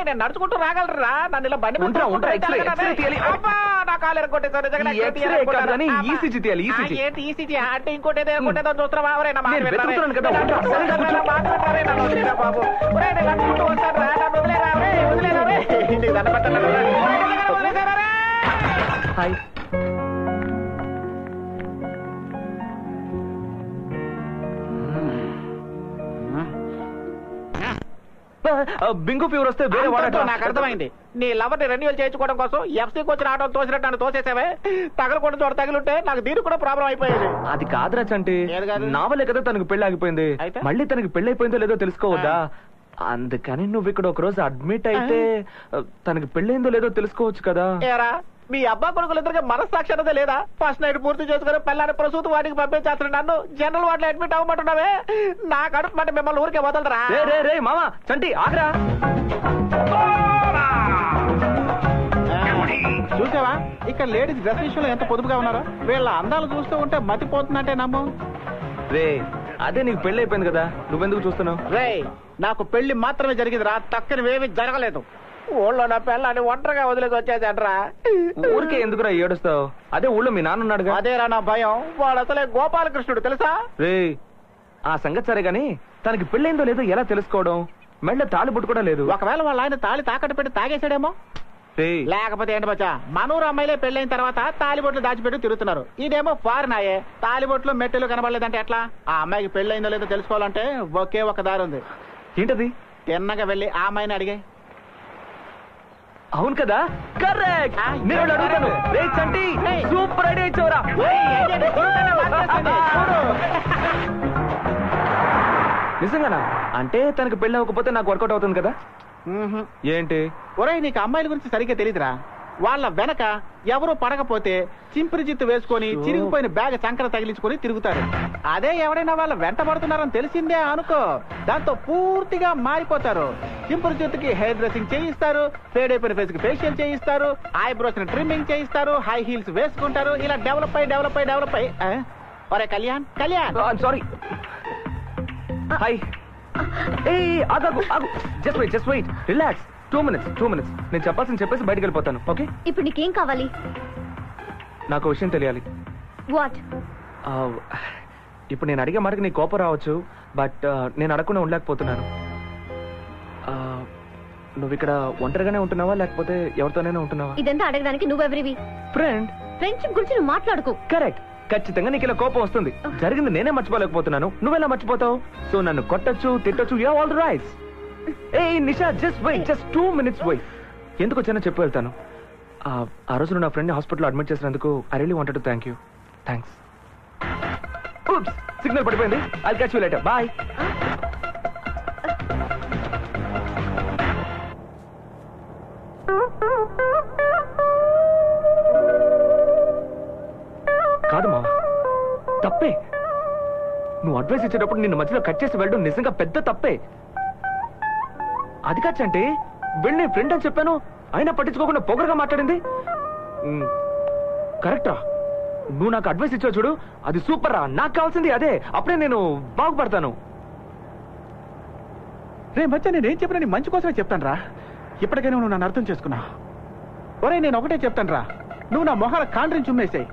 నేను నడుచుకుంటూ రాగలరా? నన్ను ఇలా బండి నా కాలు ఎరగొట్టేసారు. ఈసీజీ అంటే ఇంకోటి ఏదో అనుకుంటేదో చూస్తున్నావా? బాబు నడుచుకుంటూ వస్తాను రా, నన్ను వదిలేరా ఇంటికి దండ పెట్టారా? బింగు ఫీవర్ వస్తే వేరే వాడటం నాకు అర్థమైంది. నీ లవర్ ని రెన్యూవల్ చేయించుకోవడం కోసం ఎఫ్సీకి వచ్చిన ఆటో తోసినట్టు నన్ను తోసేసావే. తగలకుండా చోట తగిలింటే నాకు దీనికి కూడా ప్రాబ్లం అయిపోయేది. అది కాదురా చంటి, నా వల్లే కదా తనకు పెళ్లి ఆగిపోయింది. మళ్ళీ తనకి పెళ్లి అయిపోయిందో లేదో తెలుసుకోవద్దా? అందుకని నువ్వు ఇక్కడ ఒక రోజు అడ్మిట్ అయితే తనకి పెళ్ళైందో లేదో తెలుసుకోవచ్చు కదా. మీ అబ్బా కొడుకులు ఇద్దరికి మనస్సాక్షరత లేదా? ఫస్ట్ నైట్ పూర్తి చేసుకుని పిల్లని ప్రసూతి వాటికి పంపించేస్తాను. నన్ను జనరల్ వార్డులో అడ్మిట్ అవ్వమంటున్నావే. నా కడుపు మాట మిమ్మల్ని ఊరికే వదలరా? రే మామా చంటి ఆగ్రా. చూసావా ఇక్కడ లేడీస్ డ్రెస్ విషయంలో ఎంత పొదుపుగా ఉన్నారో? వీళ్ళ అందాలు చూస్తూ ఉంటే మతిపోతుందంటే నమ్ము. రే అదే నీకు పెళ్లి అయిపోయింది కదా, నువ్వెందుకు చూస్తున్నావు? రే నాకు పెళ్లి మాత్రమే జరిగింది రా, తక్కనివేమీ జరగలేదు. ఊళ్ళో నా పిల్లని ఒంటరిగా వదిలేసి వచ్చేసంట్రా. ఊరికే ఎందుకురా ఏడుస్తావు? అదే ఊళ్ళో మీ నాన్న ఉన్నాడుగా. అదేరా నా భయం. వాడు అసలే గోపాలకృష్ణుడు తెలుసా? రే ఆ సంగతి సరే గాని తనకి పెళ్ళైందో లేదో ఎలా తెలుసుకోవడం? మెళ్ళ తాళి బుట్టు కూడా లేదు. ఒకవేళ వాళ్ళ ఆయన తాళి తాకట్టు పెట్టి తాగేసాడేమో. లేకపోతే ఏంటి బచ్చా, మనూరు అమ్మాయిలే పెళ్ళైన తర్వాత తాలిబొట్లు దాచిపెట్టి తిరుగుతున్నారు. ఇదేమో ఫారిన్ అయ్యే తాలిబొట్లు మెట్టెలు కనబడలేదంటే ఎట్లా? ఆ అమ్మాయికి పెళ్ళైందో లేదో తెలుసుకోవాలంటే ఒకే ఒక దారి ఉంది. ఏంటది? తిన్నగా వెళ్ళి ఆ అమ్మాయిని అడిగే. అవును కదా, కరెక్ట్. నేను అడుగుతాను. రే చంటి సూపర్ ఐడియా ఇచ్చావురా. నిజంగానా? అంటే తనకు పెళ్ళి అవ్వకపోతే నాకు వర్కౌట్ అవుతుంది కదా? ఏంటి? ఒరేయ్ నీకు అమ్మాయిల గురించి సరిగ్గా తెలీదురా. వాళ్ళ వెనక ఎవరు పడకపోతే చింపిరి జిత్తు వేసుకొని చిరిగిపోయిన బ్యాగ్ చంకర తగిలించుకొని తిరుగుతారు. అదే ఎవరైనా వాళ్ళ వెంట పడుతున్నారని తెలిసిందే అనుకో, దాంతో పూర్తిగా మారిపోతారు. చింపిరి జిత్తుకి హెయిర్ డ్రెస్సింగ్ చేయిస్తారు, ఫేడ్ అయిపోయిన ఫేస్ కి ఫేషియల్ చేయిస్తారు, ఐబ్రోస్ ని ట్రిమ్మింగ్ చేయిస్తారు, హై హీల్స్ వేసుకుంటారు. ఇలా డెవలప్ అయి ఒరే Kalyan sorry. Hi. Just wait relax. 2 minutes. నేను చెప్పాల్సింది చెప్పేసి బయటకు వెళ్ళిపోతాను. ఓకే? ఇప్పుడు నీకేం కావాలి? నాకు విషయం తెలియాలి. వాట్? ఇప్పుడు నేను అడిగే మాటకి నీ కోపం రావచ్చు, బట్ నేను అడగకుండా ఉండలేకపోతున్నాను. నువ్వు ఇక్కడ ఒంటరిగానే ఉంటున్నావా లేకపోతే ఎవరితోనైనా ఉంటున్నావా? ఇదంతా అడగడానికి నువ్వెవరివి? ఫ్రెండ్షిప్ గురించి నువ్వు మాట్లాడుకో. కరెక్ట్. ఖచ్చితంగా నీకు ఇలా కోపం వస్తుంది. జరిగింది నేనే మర్చిపోలేకపోతున్నాను, నువ్వెలా మర్చిపోతావు? సో నన్ను కొట్టచ్చు, తిట్టచ్చు, you have all the rights. Nisha just 2 minutes wait. ఎందుకు వచ్చానో చెప్పి వెళ్తాను. ఆ రోజు నా ఫ్రెండ్ హాస్పిటల్ అడ్మిట్ చేసినందుకు I really wanted to thank you. Thanks. Signal పడిపోయింది. I'll catch you later. Bye. కాదు మావా, తప్పే. నువ్వు అడ్వైస్ ఇచ్చేటప్పుడు నిన్ను మధ్యలో కట్ చేసి వెళ్ళడం నిజంగా పెద్ద తప్పే. అది కాచంటే వెళ్ళి నీ ఫ్రెండ్ అని చెప్పాను, అయినా పట్టించుకోకుండా పొగరుగా మాట్లాడింది. కరెక్టరా? నువ్వు నాకు అడ్వైస్ ఇచ్చావు చూడు, అది సూపర్ రా. నాకు కావాల్సింది అదే. అప్పుడే నేను బాగుపడతాను. రే మధ్య నేనేం చెప్పినా నీ మంచి కోసమే చెప్తాను రా. ఇప్పటికైనా నువ్వు నన్ను అర్థం చేసుకున్నా. ఒరే నేను ఒకటే చెప్తాను రా, నువ్వు నా మొహాల కాండ్రిని చుమ్మేసాయి.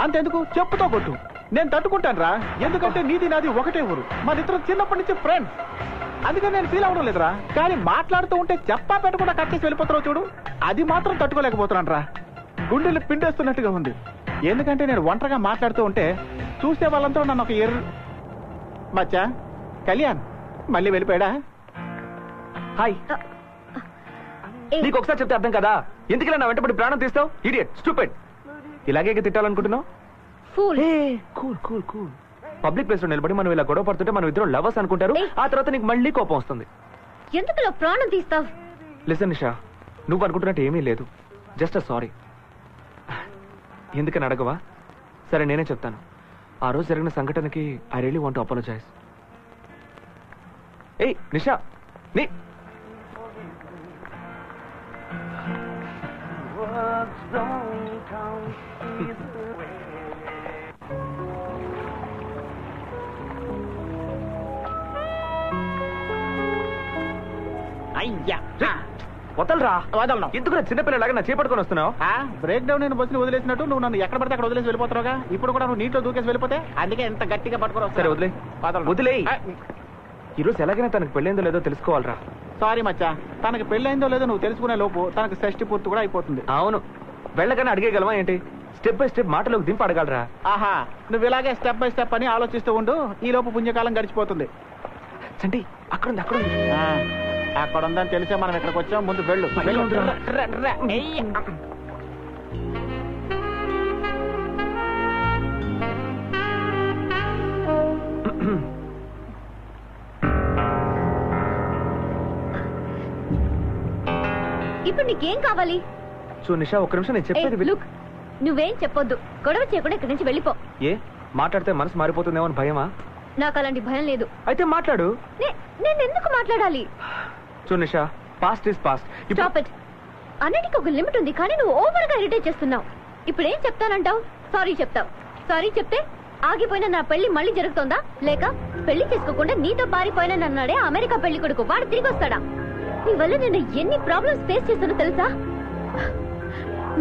అంతెందుకు చెప్పుతో కొట్టు, నేను తట్టుకుంటాను రా. ఎందుకంటే నీది నాది ఒకటే ఊరు, మన ఇద్దరు చిన్నప్పటి నుంచి ఫ్రెండ్స్. అందుకని నేను ఫీల్ అవ్వడం లేదురా. కానీ మాట్లాడుతూ ఉంటే చెప్పా పెట్టకుండా కట్టేసి వెళ్ళిపోతున్నావు చూడు, అది మాత్రం తట్టుకోలేకపోతున్నాను రా. గుండెలు పిండేస్తున్నట్టుగా ఉంది. ఎందుకంటే నేను ఒంటరిగా మాట్లాడుతూ ఉంటే చూసే వాళ్ళంతా నన్ను ఒక మచ్చా కళ్యాణ్ మళ్ళీ వెళ్ళిపోయాడా? హాయ్. నీకు ఒకసారి చెప్తే అర్థం కదా, ఎందుకు నా వెంటబడి ప్రాణం తీస్తావు? Idiot, stupid. ఇలాగే తిట్టాలనుకుంటున్నావు? పబ్లిక్ ప్లేస్ లో నిలబడి మనం ఇలా గొడవ పడుతుంటే మనం ఇద్దరు లవర్స్ అనుకుంటారు. ఆ తర్వాత నీకు మళ్ళీ కోపం వస్తుంది. ఎందుకు ప్రాణం తీస్తావు? లిసన్ నిషా, నువ్వు అనుకుంటున్నట్టు ఏమీ లేదు. Just sorry. ఎందుకని అడగవా? సరే నేనే చెప్తాను. ఆ రోజు జరిగిన సంఘటనకి I really want to apologise. ఏయ్ నిషా, నీ అయ్యా వదలరా. వదలను. ఎందుకు చిన్నపిల్లలాగా నా చేపట్టుకొని వస్తున్నావు? బ్రేక్ డౌన్ నేను బస్సుని వదిలేసినట్టు నువ్వు నన్ను ఎక్కడ పడితే అక్కడ వదిలేసి వెళ్ళిపోతావుగా. ఇప్పుడు కూడా నువ్వు నీటిలో దూకేసి వెళ్ళిపోతే అందుకే ఎంత గట్టిగా పట్టుకొని. సరే వదిలే. వదిలే. ఈరోజు ఎలాగైనా తనకు పెళ్ళైందో లేదో తెలుసుకోవాలరా. సారీ మచ్చా, తనకి పెళ్ళైందో లేదో నువ్వు తెలుసుకునే లోపు తనకు షష్టి పూర్తి కూడా అయిపోతుంది. అవును, వెళ్ళగానే అడిగేయగలవా ఏంటి? స్టెప్ బై స్టెప్ మాటలోకి దింపి అడగలరా. ఆహా, నువ్వు ఇలాగే స్టెప్ బై స్టెప్ అని ఆలోచిస్తూ ఉండు. ఈ లోపు పుణ్యకాలం గడిచిపోతుంది. చంటి అక్కడుంది అక్కడుంది. అక్కడ ఉందని తెలిసే మనం ఇక్కడికి వచ్చాం. ముందు వెళ్ళు. ఇప్పుడు నీకేం కావాలి? చూ నిషా, ఒక్క నిమిషం నేను చెప్పేది. లుక్, నువ్వేం చెప్పొద్దు. గొడవ చేయకుండా ఇక్కడి నుంచి వెళ్ళిపో. ఏ మాట్లాడితే మనసు మారిపోతుందేమో అని భయమా? నాకు అలాంటి భయం లేదు. అయితే మాట్లాడు. నేను ఎందుకు మాట్లాడాలి? చూ Nisha, past is past. Stop it. అన్నిటికీ ఒక లిమిట్ ఉంది, కానీ నువ్వు ఓవర్ గా ఇరిటేట్ చేస్తున్నావు. ఇప్పుడు ఏం చెప్తానంటావు? సారీ చెప్తావు. సారీ చెప్తే ఆగిపోయిన నా పెళ్లి మళ్ళీ జరుగుతుందా? లేక పెళ్లి చేసుకోకుండా నీతో పారిపోయిన నన్నాడే అమెరికా పెళ్లి కొడుకు వాడు తిరిగి వస్తాడా? నీ వల్ల నేను ఎన్ని ప్రాబ్లమ్స్ ఫేస్ చేస్తానో తెలుసా?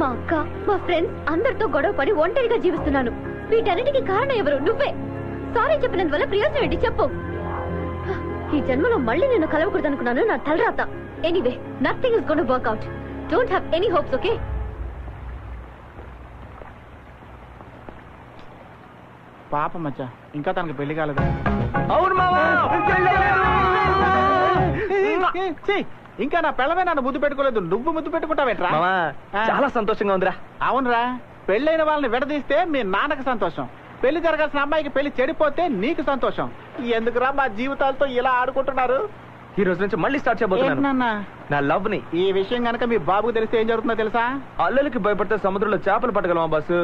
మా అక్క, మా ఫ్రెండ్స్ అందరితో గొడవ పడి ఒంటరిగా జీవిస్తున్నాను. వీటన్నిటికీ కారణం ఎవరు? నువ్వే. సారీ చెప్పినందువల్ల ప్రయోజనం ఏంటి చెప్పు. ఈ జన్మలో మళ్ళీ నేను కలవకూడదు అనుకున్నాను. నా తలరాత. Anyway, nothing is gonna work out. Don't have any hopes, okay? పాప మచ్చా, ఇంకా తనకి పెళ్లి కాలేదు. అవును మావా, ఇంకా నా పిల్లమే నన్ను ముద్దు పెట్టుకోలేదు. నువ్వు ముద్దు పెట్టుకుంటావేట్రా? చాలా సంతోషంగా ఉందిరా. అవునరా, పెళ్ళైన వాళ్ళని విడదీస్తే మీ నాన్నకు సంతోషం. పెళ్లి జరగాల్సిన అమ్మాయికి పెళ్లి చెడిపోతే నీకు సంతోషం. ఎందుకురా మా జీవితాలతో ఇలా ఆడుకుంటున్నారు? ఈ రోజు నుంచి మళ్ళీ స్టార్ట్ చేయబోతున్నాను నా లవ్ ని. ఈ విషయం గనక మీ బాబుకు తెలిస్తే ఏం జరుగుతుందో తెలుసా? అల్లలకి భయపడితే సముద్రంలో చేపలు పట్టగలమా బస్సు?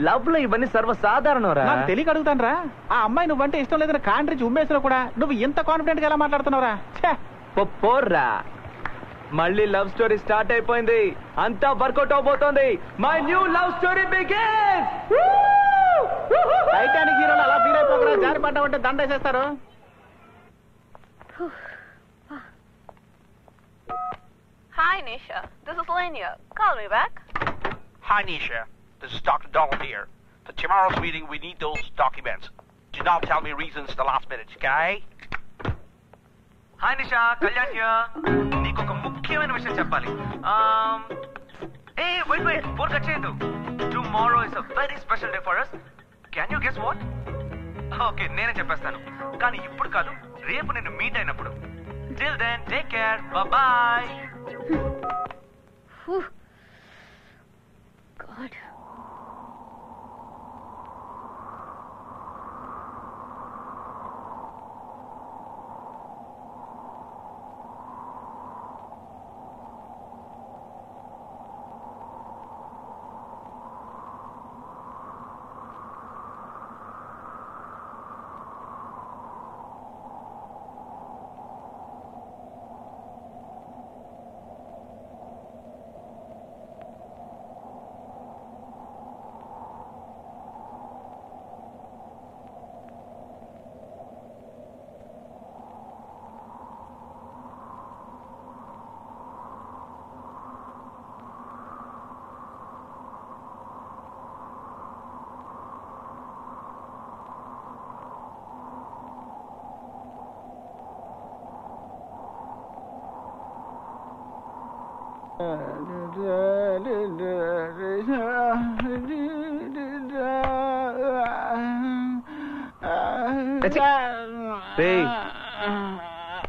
లవ్ లో ఇవన్నీ సర్వసాధారణం రా. నాకు తెలియక అడుగుతాను రా. ఆ అమ్మాయి నువ్వంటే ఇష్టం లేదని కాండ్రించి ఉమ్మేసినా కూడా నువ్వు ఇంత కాన్ఫిడెంట్ గా ఎలా మాట్లాడుతున్నావురా? పోర్రా, మళ్ళీ లవ్ స్టోరీ స్టార్ట్ అయిపోయింది. అంతా వర్కౌట్ అవబోతోంది. My new love story begins. Titanic హీరోలు అలా ఫీల్ అయిపోకుండా జారి పడ్డామంటే దండేసేస్తారు. Hi, Nisha. This is Lenya. Call me back. Hi, Nisha. This is Dr. Donald here. For tomorrow's meeting, we need those documents. Do not tell me reasons the last minute, okay? Hi Nisha, Kalyan here. నీకు ఒక ముఖ్యమైన విషయం చెప్పాలి. Wait phone cut చేయొద్దు. Tomorrow is a very special day for us. Can you guess what? Okay, నేనే చెప్పేస్తాను. కానీ ఇప్పుడు కాదు, రేపు నేను మీట్ అయినప్పుడు. Till then take care. Bye. God.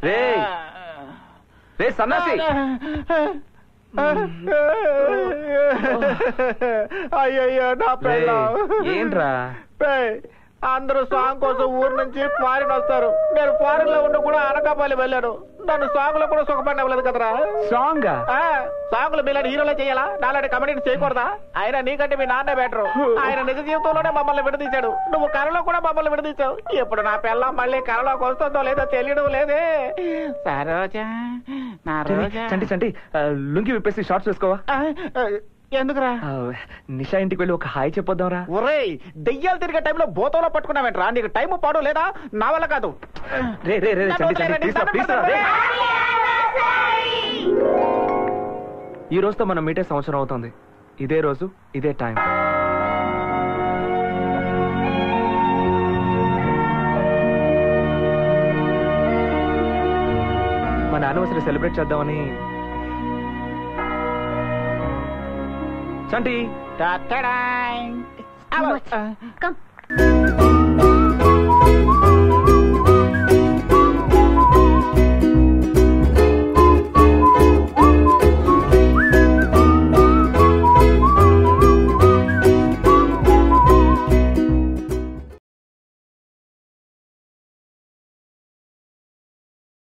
రే సన్నాసి, అయ్యయ్యో నా పిల్లం. ఏంట్రా? అందరూ సాంగ్ కోసం ఊరు నుంచి ఫారిన్ వస్తారు. నేను ఫారిన్ లో ఉండి కూడా అనకాపల్లి వెళ్ళాను. నన్ను సాంగ్ లో కూడా సుఖపడి అవ్వలేదు కదరా. సాంగ్ సాంగులు మీలాంటి హీరోలో చేయాలా? నాలాంటి కమెడీని చేయకూడదా? ఆయన నీకంటే మీ నాన్నే బెటరు. ఆయన నిజ జీవితంలోనే మమ్మల్ని విడదీశాడు. నువ్వు కళలో కూడా మమ్మల్ని విడదీశావు. ఇప్పుడు నా పిల్ల మళ్ళీ కళలోకి వస్తుందో లేదో తెలియడం లేదే. సరోజా, నా రోజా. చంటి చంటి, లుంగి విప్పేసి షార్ట్స్ వేసుకోవా? ఎందుకురా? నిషా ఇంటికి వెళ్ళి ఒక హాయ్ చెప్పొద్దాంరా. ఒరేయ్, దెయ్యాలు తిరిగే టైంలో బోతంలో పట్టుకున్నావేంట్రా? నీకు టైం పాడు లేదా? నా వల్ల కాదు. రే రే రే, చంటి చంటి, ప్లీజ్ రా, ప్లీజ్ రా. ఈ రోజుతో మనం మీటే సంవత్సరం అవుతుంది. ఇదే రోజు, ఇదే టైం. మన యానివర్సరీ సెలబ్రేట్ చేద్దామని. చంటి Come.